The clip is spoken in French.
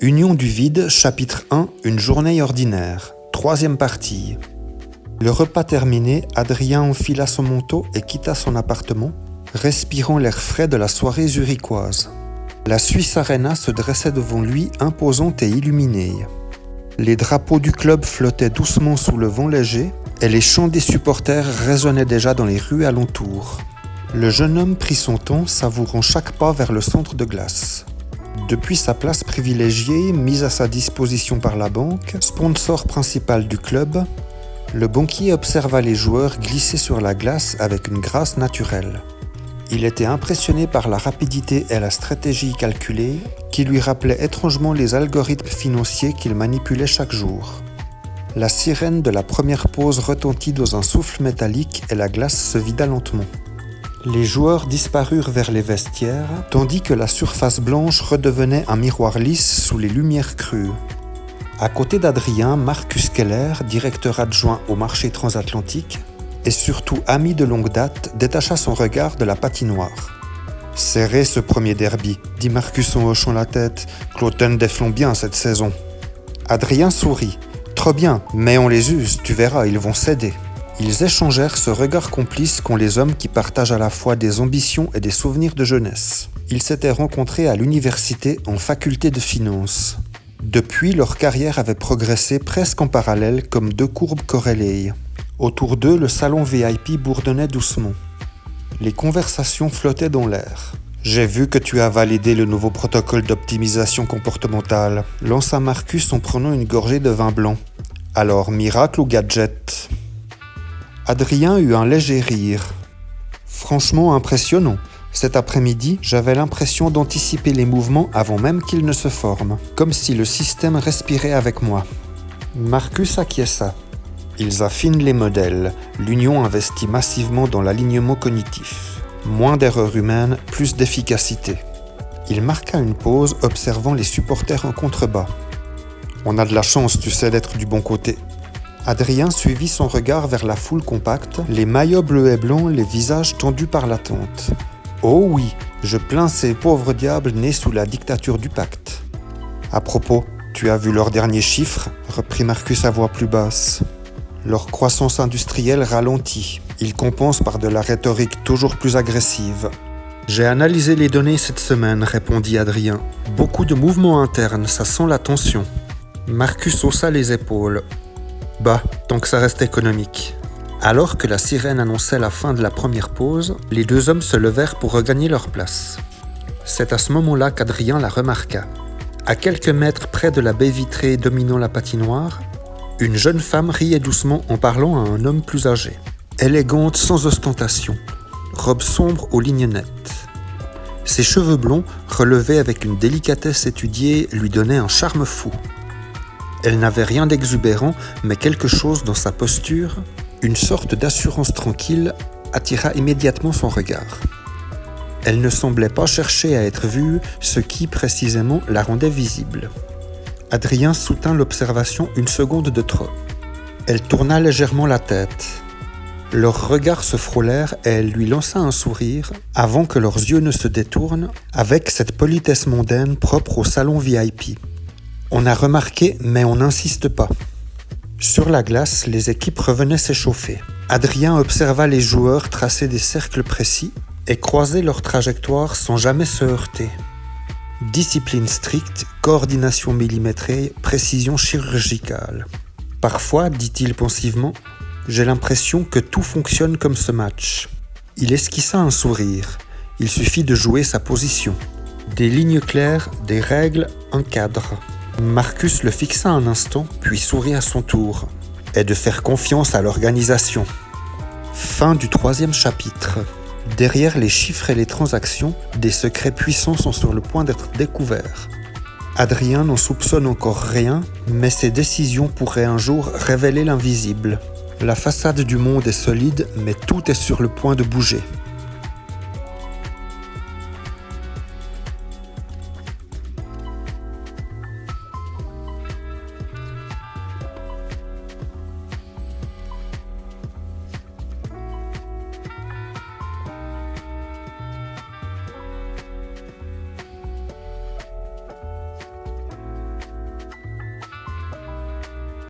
Union du vide, chapitre 1, une journée ordinaire, 3e partie. Le repas terminé, Adrien enfila son manteau et quitta son appartement, respirant l'air frais de la soirée zurichoise. La Swiss Arena se dressait devant lui, imposante et illuminée. Les drapeaux du club flottaient doucement sous le vent léger et les chants des supporters résonnaient déjà dans les rues alentour. Le jeune homme prit son temps, savourant chaque pas vers le centre de glace. Depuis sa place privilégiée, mise à sa disposition par la banque, sponsor principal du club, le banquier observa les joueurs glisser sur la glace avec une grâce naturelle. Il était impressionné par la rapidité et la stratégie calculée qui lui rappelaient étrangement les algorithmes financiers qu'il manipulait chaque jour. La sirène de la première pause retentit dans un souffle métallique et la glace se vida lentement. Les joueurs disparurent vers les vestiaires, tandis que la surface blanche redevenait un miroir lisse sous les lumières crues. À côté d'Adrien, Marcus Keller, directeur adjoint au marché transatlantique, et surtout ami de longue date, détacha son regard de la patinoire. « Serré ce premier derby, dit Marcus en hochant la tête. Cloten déflonne bien cette saison. » Adrien sourit. « Trop bien, mais on les use, tu verras, ils vont céder. » Ils échangèrent ce regard complice qu'ont les hommes qui partagent à la fois des ambitions et des souvenirs de jeunesse. Ils s'étaient rencontrés à l'université en faculté de finance. Depuis, leur carrière avait progressé presque en parallèle comme deux courbes corrélées. Autour d'eux, le salon VIP bourdonnait doucement. Les conversations flottaient dans l'air. « J'ai vu que tu as validé le nouveau protocole d'optimisation comportementale », lança Marcus en prenant une gorgée de vin blanc. « Alors, miracle ou gadget ?» Adrien eut un léger rire. « Franchement impressionnant. Cet après-midi, j'avais l'impression d'anticiper les mouvements avant même qu'ils ne se forment, comme si le système respirait avec moi. » Marcus acquiesça. Ils affinent les modèles. L'Union investit massivement dans l'alignement cognitif. Moins d'erreurs humaines, plus d'efficacité. Il marqua une pause, observant les supporters en contrebas. « On a de la chance, tu sais, d'être du bon côté. » Adrien suivit son regard vers la foule compacte, les maillots bleus et blancs, les visages tendus par l'attente. « Oh oui, je plains ces pauvres diables nés sous la dictature du pacte. » « À propos, tu as vu leurs derniers chiffres ?» reprit Marcus à voix plus basse. Leur croissance industrielle ralentit. Ils compensent par de la rhétorique toujours plus agressive. « J'ai analysé les données cette semaine, répondit Adrien. Beaucoup de mouvements internes, ça sent la tension. » Marcus haussa les épaules. « Bah, tant que ça reste économique. » Alors que la sirène annonçait la fin de la première pause, les deux hommes se levèrent pour regagner leur place. C'est à ce moment-là qu'Adrien la remarqua. À quelques mètres près de la baie vitrée dominant la patinoire, une jeune femme riait doucement en parlant à un homme plus âgé. Élégante sans ostentation, robe sombre aux lignes nettes. Ses cheveux blonds, relevés avec une délicatesse étudiée, lui donnaient un charme fou. Elle n'avait rien d'exubérant, mais quelque chose dans sa posture, une sorte d'assurance tranquille, attira immédiatement son regard. Elle ne semblait pas chercher à être vue, ce qui, précisément, la rendait visible. Adrien soutint l'observation une seconde de trop. Elle tourna légèrement la tête. Leurs regards se frôlèrent et elle lui lança un sourire avant que leurs yeux ne se détournent avec cette politesse mondaine propre au salon VIP. On a remarqué, mais on n'insiste pas. Sur la glace, les équipes revenaient s'échauffer. Adrien observa les joueurs tracer des cercles précis et croiser leur trajectoire sans jamais se heurter. Discipline stricte, coordination millimétrée, précision chirurgicale. Parfois, dit-il pensivement, j'ai l'impression que tout fonctionne comme ce match. Il esquissa un sourire. Il suffit de jouer sa position. Des lignes claires, des règles, un cadre. Marcus le fixa un instant, puis sourit à son tour. Et de faire confiance à l'organisation. Fin du 3e chapitre. Derrière les chiffres et les transactions, des secrets puissants sont sur le point d'être découverts. Adrien n'en soupçonne encore rien, mais ses décisions pourraient un jour révéler l'invisible. La façade du monde est solide, mais tout est sur le point de bouger.